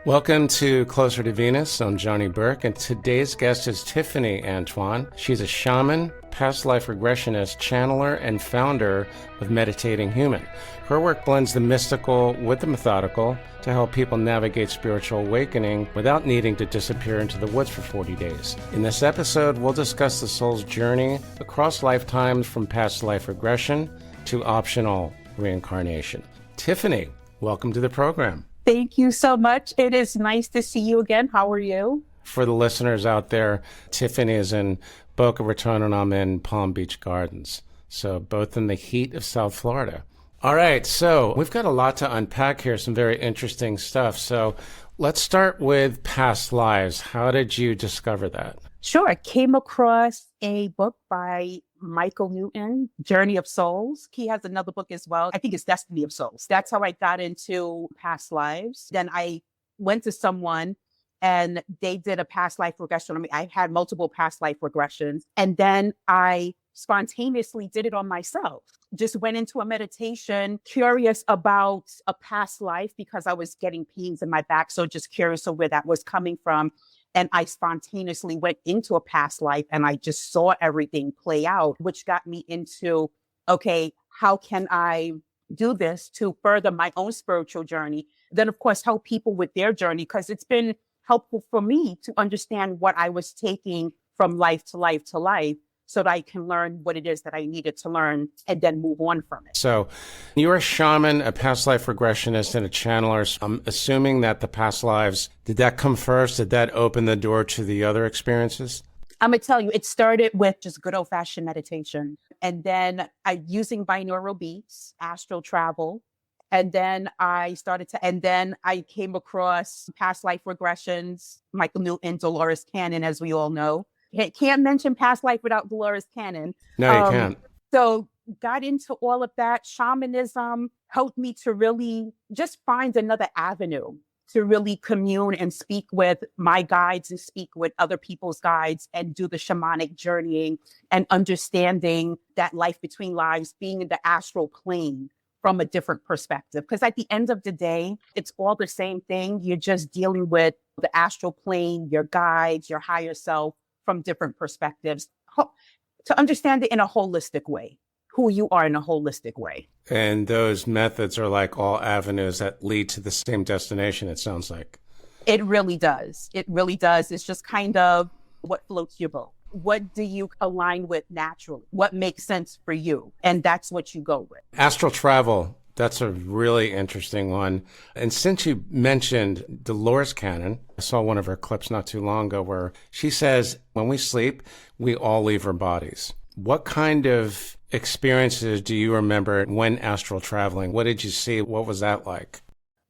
Welcome to Closer to Venus. I'm Johnny Burke, and today's guest is Tiffany Antoine. She's a shaman, past life regressionist, channeler, and founder of Meditating Human. Her work blends the mystical with the methodical to help people navigate spiritual awakening without needing to disappear into the woods for 40 days. In this episode, we'll discuss the soul's journey across lifetimes from past life regression to optional reincarnation. Tiffany, welcome to the program. Thank you so much. It is nice to see you again. How are you? For the listeners out there, Tiffany is in Boca Raton and I'm in Palm Beach Gardens. So both in the heat of South Florida. All right, so we've got a lot to unpack here, some very interesting stuff. So let's start with past lives. How did you discover that? Sure. I came across a book by Michael Newton, Journey of Souls. He has another book as well. I think it's Destiny of Souls. That's how I got into past lives. Then I went to someone and they did a past life regression. I mean, I had multiple past life regressions. And then I spontaneously did it on myself. Just went into a meditation, curious about a past life because I was getting pains in my back. So just curious of where that was coming from. And I spontaneously went into a past life and I just saw everything play out, which got me into, okay, how can I do this to further my own spiritual journey? Then, of course, help people with their journey, because it's been helpful for me to understand what I was taking from life to life to life, so that I can learn what it is that I needed to learn and then move on from it. So you're a shaman, a past life regressionist, and a channeler. So I'm assuming that the past lives, did that come first? Did that open the door to the other experiences? I'm going to tell you, it started with just good old fashioned meditation. And then using binaural beats, astral travel. And then I came across past life regressions, Michael Newton, Dolores Cannon, as we all know. Can't mention past life without Dolores Cannon. No, you can't. So got into all of that. Shamanism helped me to really just find another avenue to really commune and speak with my guides and speak with other people's guides and do the shamanic journeying and understanding that life between lives, being in the astral plane from a different perspective. Because at the end of the day, it's all the same thing. You're just dealing with the astral plane, your guides, your higher self, from different perspectives, to understand it in a holistic way, who you are in a holistic way. And those methods are like all avenues that lead to the same destination, it sounds like. It really does. It really does. It's just kind of what floats your boat. What do you align with naturally? What makes sense for you? And that's what you go with. Astral travel. That's a really interesting one. And since you mentioned Dolores Cannon, I saw one of her clips not too long ago where she says, when we sleep, we all leave our bodies. What kind of experiences do you remember when astral traveling? What did you see? What was that like?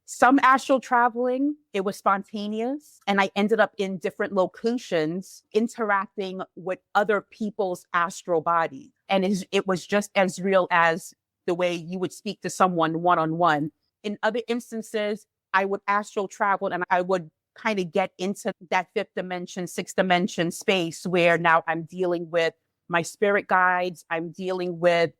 Some astral traveling, it was spontaneous. And I ended up in different locations interacting with other people's astral bodies. And it was just as real as the way you would speak to someone one-on-one. In other instances, I would astral travel and I would kind of get into that fifth dimension, sixth dimension space where now I'm dealing with my spirit guides. I'm dealing with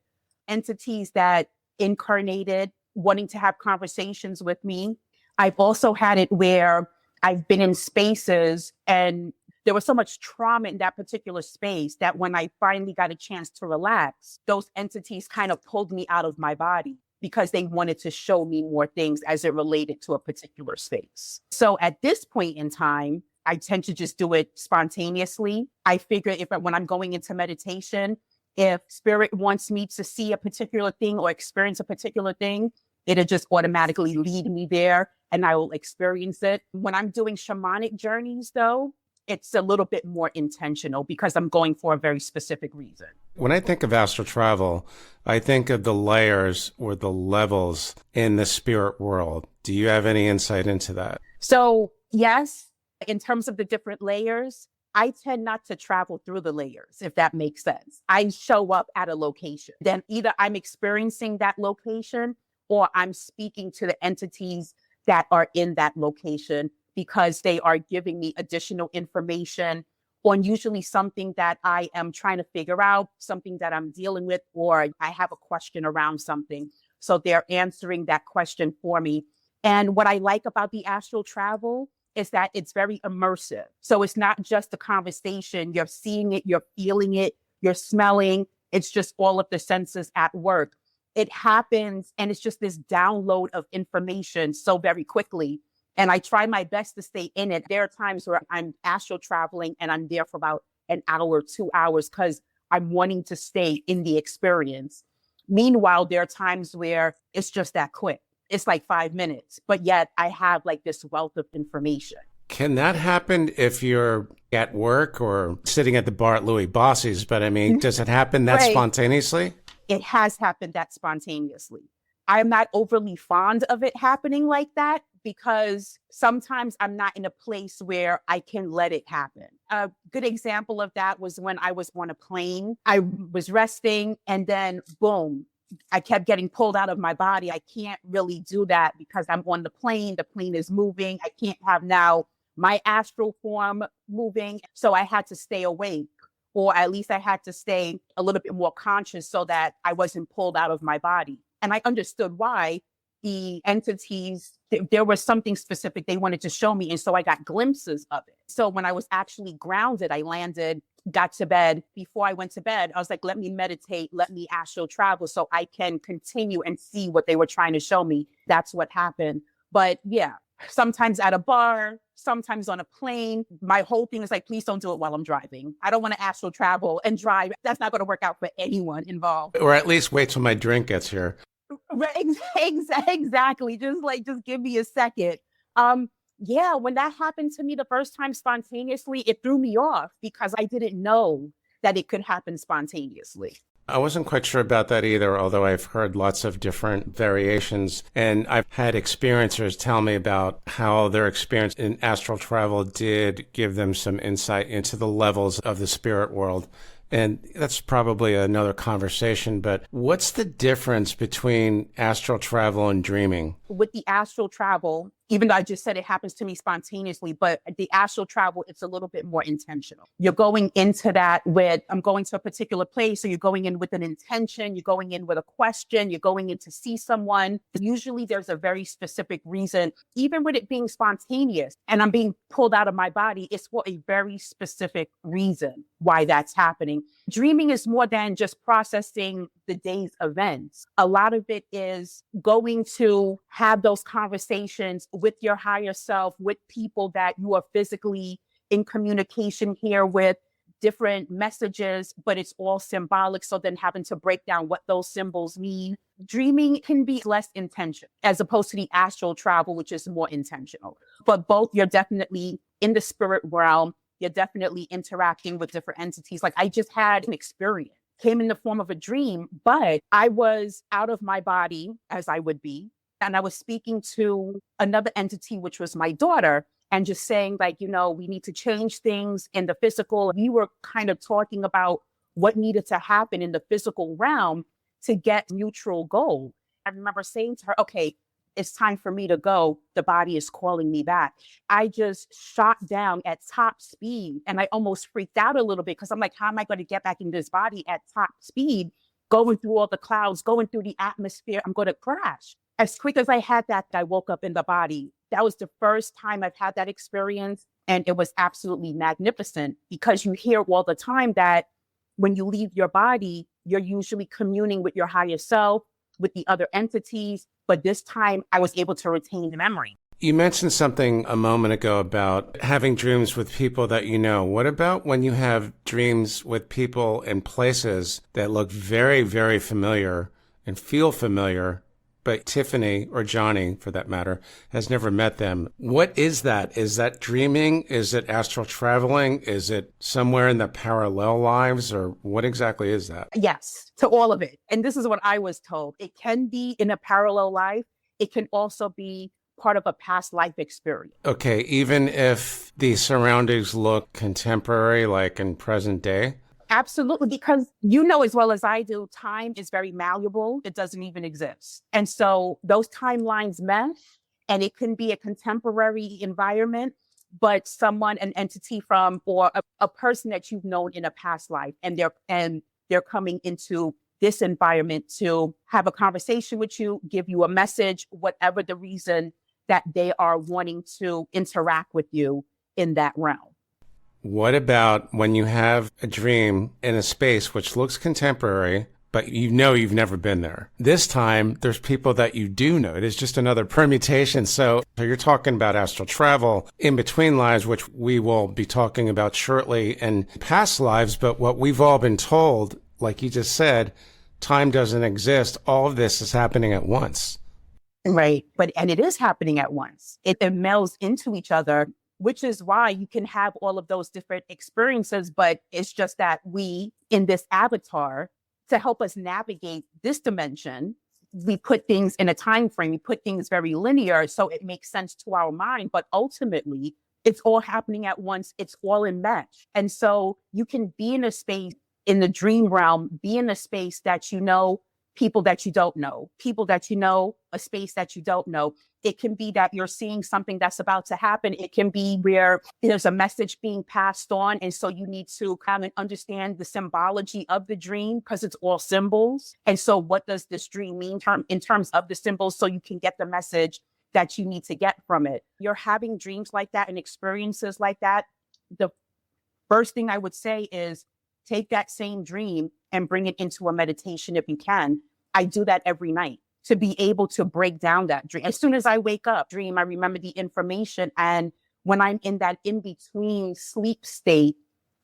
entities that incarnated, wanting to have conversations with me. I've also had it where I've been in spaces and there was so much trauma in that particular space that when I finally got a chance to relax, those entities kind of pulled me out of my body because they wanted to show me more things as it related to a particular space. So at this point in time, I tend to just do it spontaneously. I figure when I'm going into meditation, if spirit wants me to see a particular thing or experience a particular thing, it'll just automatically lead me there and I will experience it. When I'm doing shamanic journeys, though, it's a little bit more intentional because I'm going for a very specific reason. When I think of astral travel, I think of the layers or the levels in the spirit world. Do you have any insight into that? So, yes, in terms of the different layers, I tend not to travel through the layers, if that makes sense. I show up at a location. Then either I'm experiencing that location or I'm speaking to the entities that are in that location because they are giving me additional information on usually something that I am trying to figure out, something that I'm dealing with, or I have a question around something. So they're answering that question for me. And what I like about the astral travel is that it's very immersive. So it's not just a conversation. You're seeing it, you're feeling it, you're smelling. It's just all of the senses at work. It happens, and it's just this download of information so very quickly. And I try my best to stay in it. There are times where I'm astral traveling and I'm there for about an hour, 2 hours, because I'm wanting to stay in the experience. Meanwhile, there are times where it's just that quick. It's like 5 minutes, but yet I have like this wealth of information. Can that happen if you're at work or sitting at the bar at Louis Bossy's? But I mean, does it happen that Right. spontaneously? It has happened that spontaneously. I'm not overly fond of it happening like that because sometimes I'm not in a place where I can let it happen. A good example of that was when I was on a plane. I was resting and then boom, I kept getting pulled out of my body. I can't really do that because I'm on the plane. The plane is moving. I can't have now my astral form moving. So I had to stay awake, or at least I had to stay a little bit more conscious so that I wasn't pulled out of my body. And I understood why the entities, there was something specific they wanted to show me. And so I got glimpses of it. So when I was actually grounded, I landed, got to bed. Before I went to bed, I was like, let me meditate, let me astral travel so I can continue and see what they were trying to show me. That's what happened. But yeah, sometimes at a bar, sometimes on a plane. My whole thing is like, please don't do it while I'm driving. I don't want to astral travel and drive. That's not going to work out for anyone involved. Or at least wait till my drink gets here. Right, exactly. Just give me a second. Yeah, when that happened to me the first time spontaneously, it threw me off because I didn't know that it could happen spontaneously. I wasn't quite sure about that either, although I've heard lots of different variations. And I've had experiencers tell me about how their experience in astral travel did give them some insight into the levels of the spirit world. And that's probably another conversation, but what's the difference between astral travel and dreaming? With the astral travel, even though I just said it happens to me spontaneously, but the astral travel, it's a little bit more intentional. You're going into that with, I'm going to a particular place. So you're going in with an intention, you're going in with a question, you're going in to see someone. Usually there's a very specific reason, even with it being spontaneous and I'm being pulled out of my body, it's for a very specific reason why that's happening. Dreaming is more than just processing the day's events. A lot of it is going to have those conversations with your higher self, with people that you are physically in communication here with, different messages, but it's all symbolic. So then having to break down what those symbols mean. Dreaming can be less intentional as opposed to the astral travel, which is more intentional. But both, you're definitely in the spirit realm. You're definitely interacting with different entities. Like I just had an experience, came in the form of a dream, but I was out of my body as I would be. And I was speaking to another entity, which was my daughter, and just saying like, we need to change things in the physical. We were kind of talking about what needed to happen in the physical realm to get neutral goal. I remember saying to her, okay, it's time for me to go. The body is calling me back. I just shot down at top speed and I almost freaked out a little bit because I'm like, how am I going to get back in this body at top speed, going through all the clouds, going through the atmosphere? I'm going to crash. As quick as I had that, I woke up in the body. That was the first time I've had that experience. And it was absolutely magnificent because you hear all the time that when you leave your body, you're usually communing with your higher self, with the other entities. But this time I was able to retain the memory. You mentioned something a moment ago about having dreams with people that you know. What about when you have dreams with people and places that look very, very familiar and feel familiar, but Tiffany, or Johnny for that matter, has never met them? What is that? Is that dreaming? Is it astral traveling? Is it somewhere in the parallel lives? Or what exactly is that? Yes, to all of it. And this is what I was told. It can be in a parallel life. It can also be part of a past life experience. Okay, even if the surroundings look contemporary, like in present day? Absolutely, because you know as well as I do, time is very malleable. It doesn't even exist. And so those timelines mesh, and it can be a contemporary environment, but someone, an entity from, or a person that you've known in a past life, and they're coming into this environment to have a conversation with you, give you a message, whatever the reason that they are wanting to interact with you in that realm. What about when you have a dream in a space which looks contemporary, but you know you've never been there? This time, there's people that you do know. It is just another permutation. So you're talking about astral travel in between lives, which we will be talking about shortly, and past lives. But what we've all been told, like you just said, time doesn't exist. All of this is happening at once. Right. And it is happening at once. It melds into each other, which is why you can have all of those different experiences. But it's just that we, in this avatar, to help us navigate this dimension, we put things in a time frame. We put things very linear, so it makes sense to our mind. But ultimately, it's all happening at once. It's all in mesh. And so you can be in a space in the dream realm, be in a space that you know, people that you don't know, people that you know, a space that you don't know. It can be that you're seeing something that's about to happen. It can be where there's a message being passed on. And so you need to kind of understand the symbology of the dream because it's all symbols. And so what does this dream mean in terms of the symbols so you can get the message that you need to get from it? You're having dreams like that and experiences like that. The first thing I would say is take that same dream and bring it into a meditation if you can. I do that every night to be able to break down that dream. As soon as I wake up, I remember the information. And when I'm in that in-between sleep state,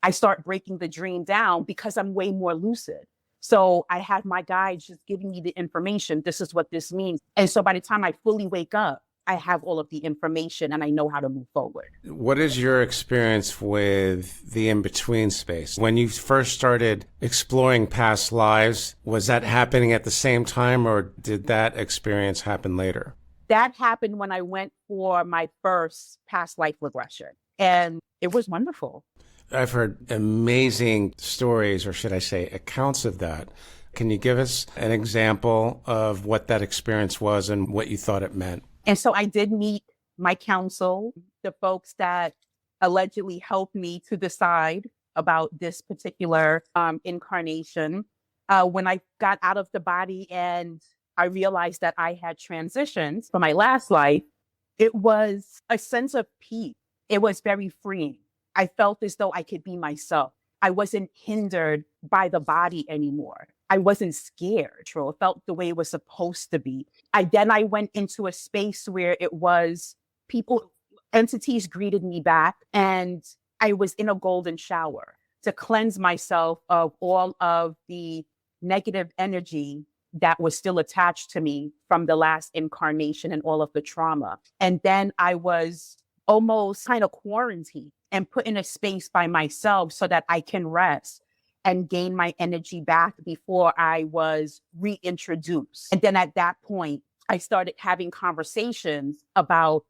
I start breaking the dream down because I'm way more lucid. So I have my guides just giving me the information. This is what this means. And so by the time I fully wake up, I have all of the information and I know how to move forward. What is your experience with the in-between space? When you first started exploring past lives, was that happening at the same time or did that experience happen later? That happened when I went for my first past life regression, and it was wonderful. I've heard amazing stories, or should I say accounts of that. Can you give us an example of what that experience was and what you thought it meant? And so I did meet my counsel, the folks that allegedly helped me to decide about this particular incarnation. When I got out of the body and I realized that I had transitioned from my last life, it was a sense of peace. It was very freeing. I felt as though I could be myself. I wasn't hindered by the body anymore. I wasn't scared. It felt the way it was supposed to be. I went into a space where it was entities greeted me back, and I was in a golden shower to cleanse myself of all of the negative energy that was still attached to me from the last incarnation and all of the trauma. And then I was almost kind of quarantined and put in a space by myself so that I can rest and gain my energy back before I was reintroduced. And then at that point, I started having conversations about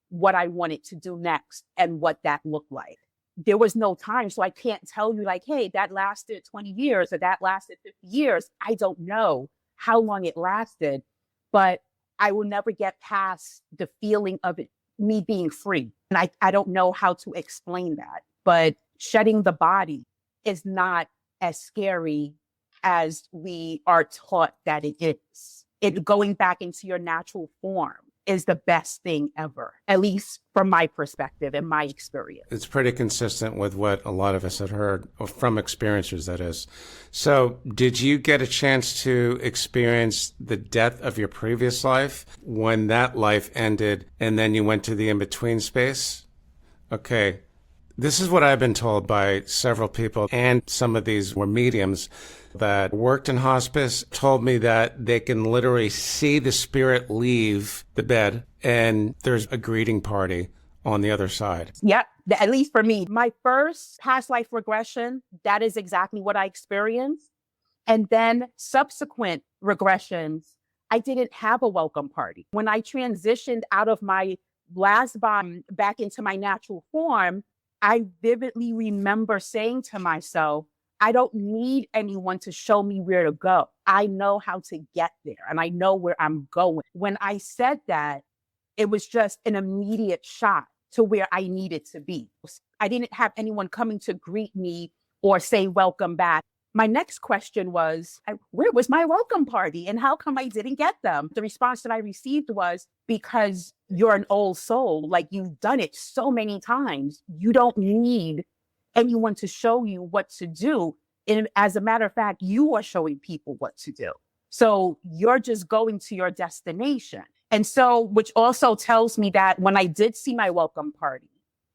what I wanted to do next and what that looked like. There was no time, so I can't tell you like, hey, that lasted 20 years or that lasted 50 years. I don't know how long it lasted, but I will never get past the feeling of it, me being free. And I don't know how to explain that, but shedding the body is not as scary as we are taught that it is. Going back into your natural form is the best thing ever, at least from my perspective and my experience. It's pretty consistent with what a lot of us had heard from experiencers, that is. So did you get a chance to experience the death of your previous life when that life ended and then you went to the in-between space? Okay. This is what I've been told by several people, and some of these were mediums that worked in hospice, told me that they can literally see the spirit leave the bed and there's a greeting party on the other side. Yep. At least for me, my first past life regression, that is exactly what I experienced. And then subsequent regressions, I didn't have a welcome party. When I transitioned out of my last body back into my natural form, I vividly remember saying to myself, I don't need anyone to show me where to go. I know how to get there and I know where I'm going. When I said that, it was just an immediate shot to where I needed to be. I didn't have anyone coming to greet me or say, welcome back. My next question was, where was my welcome party and how come I didn't get them? The response that I received was, because you're an old soul, like you've done it so many times. You don't need anyone to show you what to do. And as a matter of fact, you are showing people what to do. So you're just going to your destination. And so, which also tells me that when I did see my welcome party,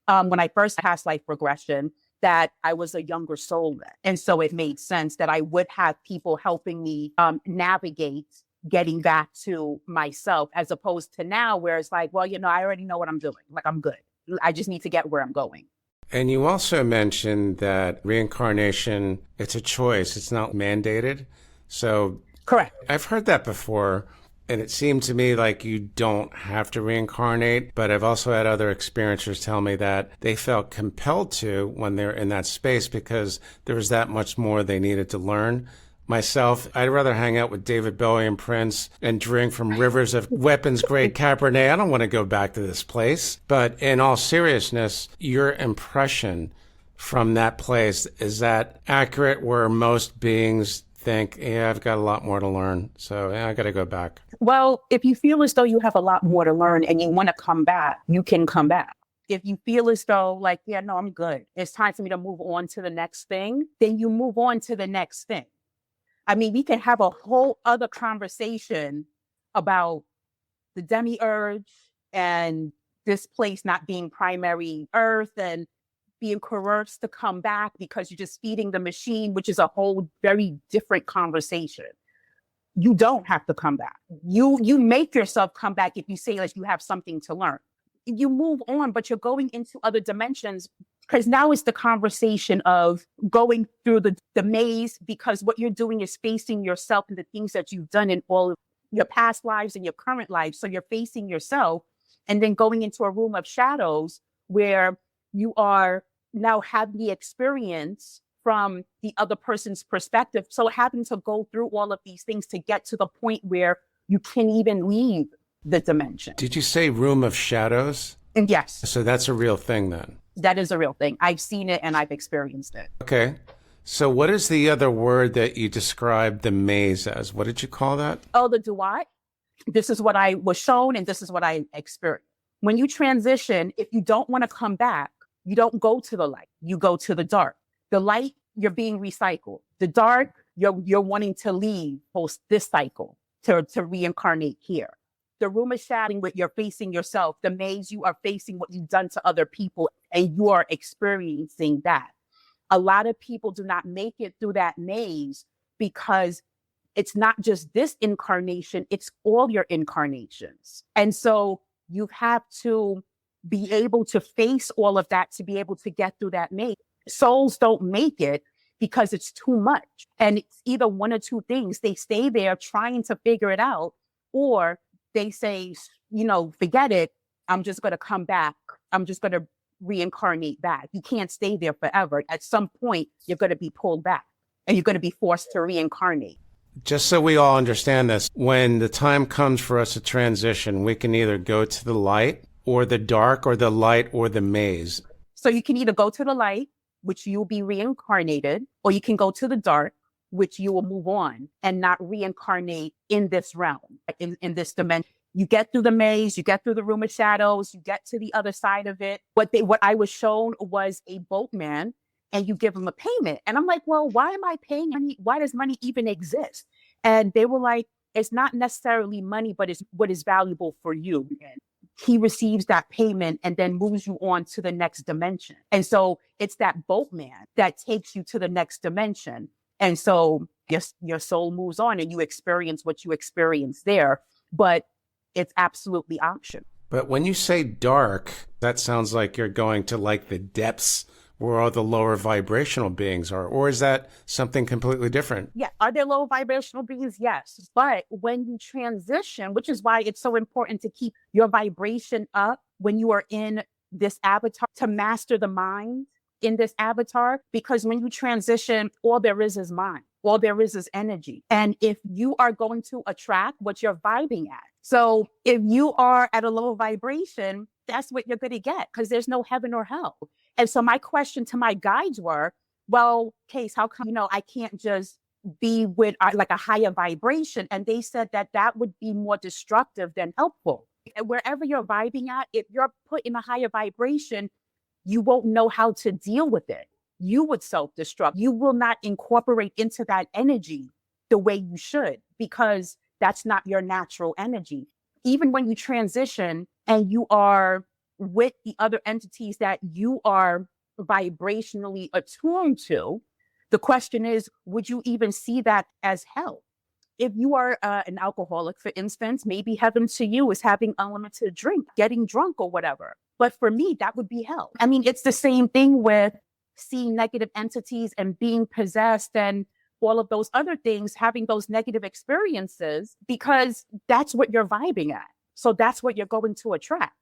when I first past life regression, that I was a younger soul then. And so it made sense that I would have people helping me navigate getting back to myself, as opposed to now where it's like, well, I already know what I'm doing. Like, I'm good. I just need to get where I'm going. And you also mentioned that reincarnation, it's a choice. It's not mandated. So Correct. I've heard that before. And it seemed to me like you don't have to reincarnate, but I've also had other experiencers tell me that they felt compelled to when they're in that space because there was that much more they needed to learn. Myself, I'd rather hang out with David Bowie and Prince and drink from rivers of weapons-grade Cabernet. I don't want to go back to this place. But in all seriousness, your impression from that place, is that accurate where most beings think, yeah, I've got a lot more to learn, so yeah, I got to go back? Well, if you feel as though you have a lot more to learn and you want to come back, you can come back. If you feel as though like, yeah, no, I'm good, it's time for me to move on to the next thing, then you move on to the next thing. I mean, we can have a whole other conversation about the demiurge and this place not being primary Earth and being coerced to come back because you're just feeding the machine, which is a whole very different conversation. You don't have to come back. You make yourself come back if you say like you have something to learn. You move on, but you're going into other dimensions because now it's the conversation of going through the maze, because what you're doing is facing yourself and the things that you've done in all of your past lives and your current life. So you're facing yourself and then going into a room of shadows where you are now having the experience from the other person's perspective. So having to go through all of these things to get to the point where you can even leave the dimension. Did you say room of shadows? And yes. So that's a real thing then? That is a real thing. I've seen it and I've experienced it. Okay. So what is the other word that you described the maze as? What did you call that? Oh, the Duat. This is what I was shown and this is what I experienced. When you transition, if you don't want to come back, you don't go to the light, you go to the dark. The light, you're being recycled. The dark, you're wanting to leave post this cycle to reincarnate here. The room is shadowing what you're facing yourself. The maze, you are facing what you've done to other people and you are experiencing that. A lot of people do not make it through that maze because it's not just this incarnation, it's all your incarnations. And so you have to be able to face all of that to be able to get through that maze. Souls don't make it because it's too much. And it's either one or two things. They stay there trying to figure it out, or they say, forget it. I'm just going to come back. I'm just going to reincarnate back. You can't stay there forever. At some point, you're going to be pulled back and you're going to be forced to reincarnate. Just so we all understand this, when the time comes for us to transition, we can either go to the light or the dark, or the light or the maze. So you can either go to the light, which you'll be reincarnated, or you can go to the dark, which you will move on and not reincarnate in this realm, in this dimension. You get through the maze, you get through the room of shadows, you get to the other side of it. What I was shown was a boatman, and you give him a payment. And I'm like, well, why am I paying money? Why does money even exist? And they were like, it's not necessarily money, but it's what is valuable for you. And he receives that payment and then moves you on to the next dimension. And so it's that boatman that takes you to the next dimension. And so your soul moves on and you experience what you experience there, but it's absolutely optional. But when you say dark, that sounds like you're going to like the depths where all the lower vibrational beings are, or is that something completely different? Yeah. Are there low vibrational beings? Yes. But when you transition, which is why it's so important to keep your vibration up when you are in this avatar, to master the mind in this avatar, because when you transition, all there is mind. All there is energy. And if you are going to attract what you're vibing at. So if you are at a low vibration, that's what you're going to get, because there's no heaven or hell. And so my question to my guides were, well, Case, how come, I can't just be with like a higher vibration? And they said that that would be more destructive than helpful. And wherever you're vibing at, if you're put in a higher vibration, you won't know how to deal with it. You would self-destruct. You will not incorporate into that energy the way you should, because that's not your natural energy. Even when you transition and you are with the other entities that you are vibrationally attuned to, the question is, would you even see that as hell? If you are an alcoholic, for instance, maybe heaven to you is having unlimited drink, getting drunk or whatever. But for me, that would be hell. I mean, it's the same thing with seeing negative entities and being possessed and all of those other things, having those negative experiences, because that's what you're vibing at. So that's what you're going to attract.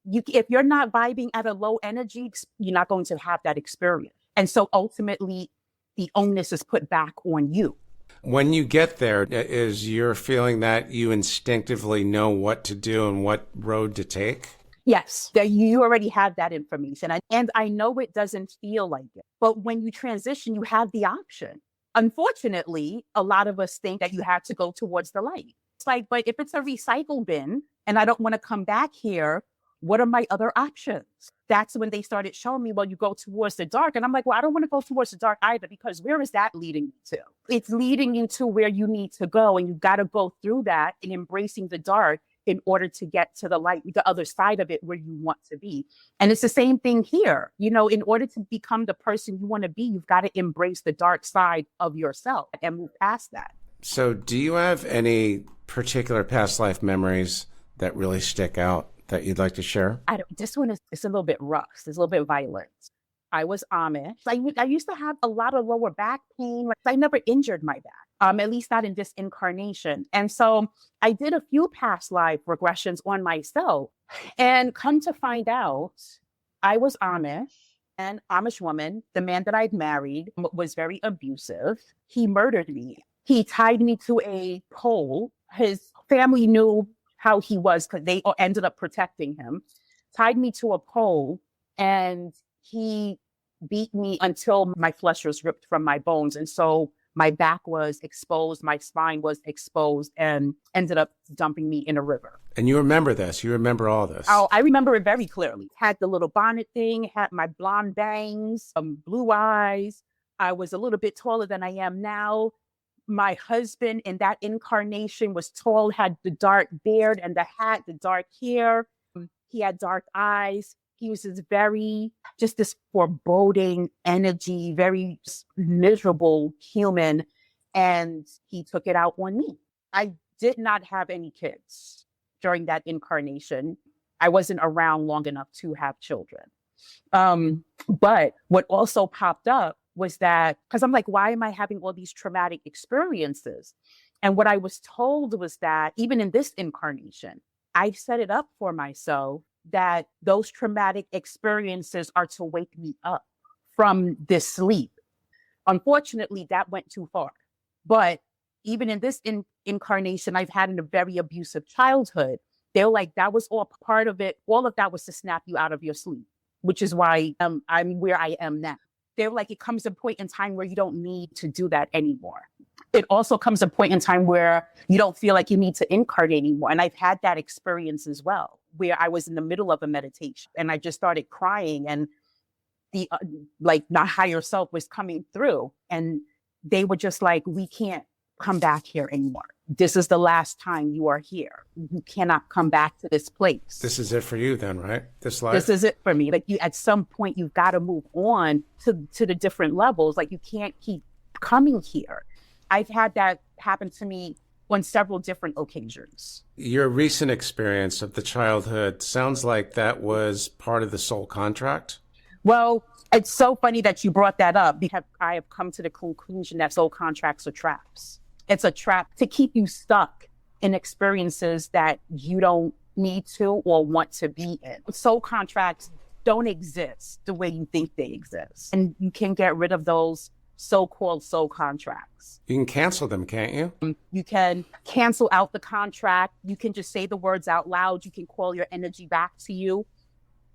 If you're not vibing at a low energy, you're not going to have that experience. And so ultimately, the onus is put back on you. When you get there, is your feeling that you instinctively know what to do and what road to take? Yes, that you already have that information. And I know it doesn't feel like it, but when you transition, you have the option. Unfortunately, a lot of us think that you have to go towards the light. It's like, but if it's a recycle bin and I don't want to come back here, what are my other options? That's when they started showing me, well, you go towards the dark. And I'm like, well, I don't want to go towards the dark either, because where is that leading you to? It's leading you to where you need to go. And you've got to go through that and embracing the dark in order to get to the light, the other side of it where you want to be. And it's the same thing here. In order to become the person you want to be, you've got to embrace the dark side of yourself and move past that. So do you have any particular past life memories that really stick out that you'd like to share? This one it's a little bit rough. It's a little bit violent. I was Amish. I used to have a lot of lower back pain. I never injured my back, at least not in this incarnation. And so I did a few past life regressions on myself, and come to find out, I was Amish, and Amish woman. The man that I'd married was very abusive. He murdered me. He tied me to a pole. His family knew how he was because they ended up protecting him. Tied me to a pole, and he beat me until my flesh was ripped from my bones. And so my back was exposed, my spine was exposed, and ended up dumping me in a river. And you remember this? You remember all this? Oh, I remember it very clearly. Had the little bonnet thing, had my blonde bangs, blue eyes. I was a little bit taller than I am now. My husband in that incarnation was tall, had the dark beard and the hat, the dark hair. He had dark eyes. He was just this foreboding energy, very miserable human. And he took it out on me. I did not have any kids during that incarnation. I wasn't around long enough to have children. But what also popped up was that, because I'm like, why am I having all these traumatic experiences? And what I was told was that even in this incarnation, I set it up for myself that those traumatic experiences are to wake me up from this sleep. Unfortunately, that went too far. But even in this incarnation, I've had a very abusive childhood. They're like, that was all part of it. All of that was to snap you out of your sleep, which is why I'm where I am now. They're like, it comes a point in time where you don't need to do that anymore. It also comes a point in time where you don't feel like you need to incarnate anymore. And I've had that experience as well, where I was in the middle of a meditation and I just started crying, and the my higher self was coming through, and they were just like, we can't come back here anymore. This is the last time you are here. You cannot come back to this place. This is it for you then, right? This life? This is it for me. Like, you, at some point, you've got to move on to the different levels. Like, you can't keep coming here. I've had that happen to me on several different occasions. Your recent experience of the childhood sounds like that was part of the soul contract. Well, it's so funny that you brought that up, because I have come to the conclusion that soul contracts are traps. It's a trap to keep you stuck in experiences that you don't need to or want to be in. Soul contracts don't exist the way you think they exist. And you can get rid of those so-called soul contracts. You can cancel them, can't you? You can cancel out the contract. You can just say the words out loud. You can call your energy back to you.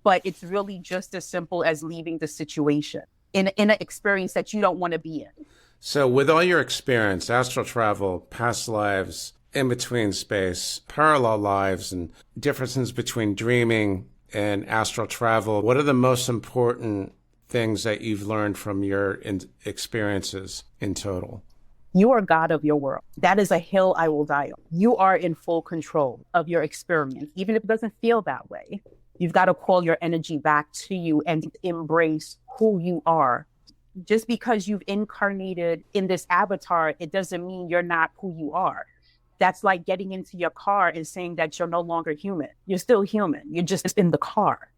But it's really just as simple as leaving the situation. in an experience that you don't want to be in. So with all your experience, astral travel, past lives, in-between space, parallel lives, and differences between dreaming and astral travel, what are the most important things that you've learned from your experiences in total? You are God of your world. That is a hill I will die on. You are in full control of your experience, even if it doesn't feel that way. You've got to call your energy back to you and embrace who you are. Just because you've incarnated in this avatar, it doesn't mean you're not who you are. That's like getting into your car and saying that you're no longer human. You're still human. You're just in the car.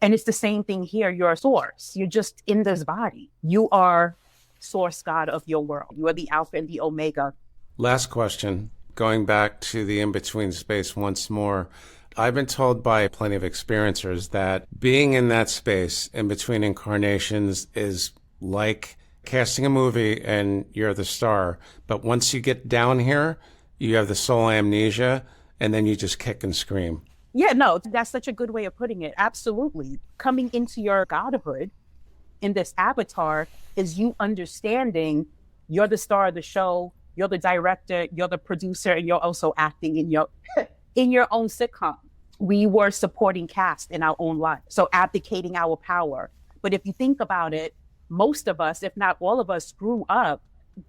And it's the same thing here. You're a source. You're just in this body. You are source God of your world. You are the Alpha and the Omega. Last question, going back to the in-between space once more. I've been told by plenty of experiencers that being in that space in between incarnations is like casting a movie and you're the star. But once you get down here, you have the soul amnesia and then you just kick and scream. Yeah, no, that's such a good way of putting it. Absolutely. Coming into your godhood in this avatar is you understanding you're the star of the show, you're the director, you're the producer, and you're also acting in your in your own sitcom. We were supporting cast in our own life, so abdicating our power. But if you think about it, most of us, if not all of us, grew up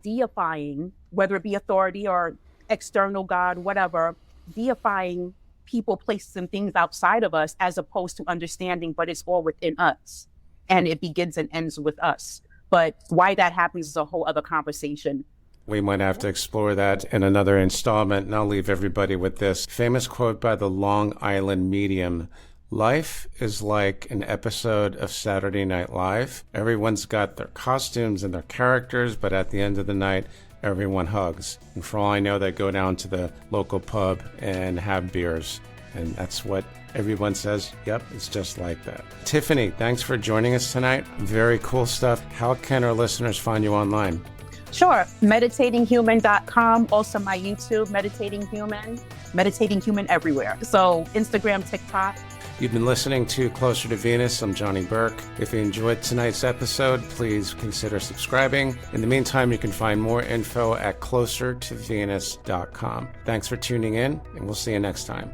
deifying, whether it be authority or external God, whatever, deifying people, places, and things outside of us, as opposed to understanding, but it's all within us. And it begins and ends with us. But why that happens is a whole other conversation. We might have to explore that in another installment, and I'll leave everybody with this famous quote by the Long Island medium. Life is like an episode of Saturday Night Live. Everyone's got their costumes and their characters, but at the end of the night, everyone hugs. And for all I know, they go down to the local pub and have beers. And that's what everyone says. Yep, it's just like that. Tiffany, thanks for joining us tonight. Very cool stuff. How can our listeners find you online? Sure. Meditatinghuman.com. Also my YouTube, Meditating Human everywhere. So Instagram, TikTok. You've been listening to Closer to Venus. I'm Johnny Burke. If you enjoyed tonight's episode, please consider subscribing. In the meantime, you can find more info at closertovenus.com. Thanks for tuning in, and we'll see you next time.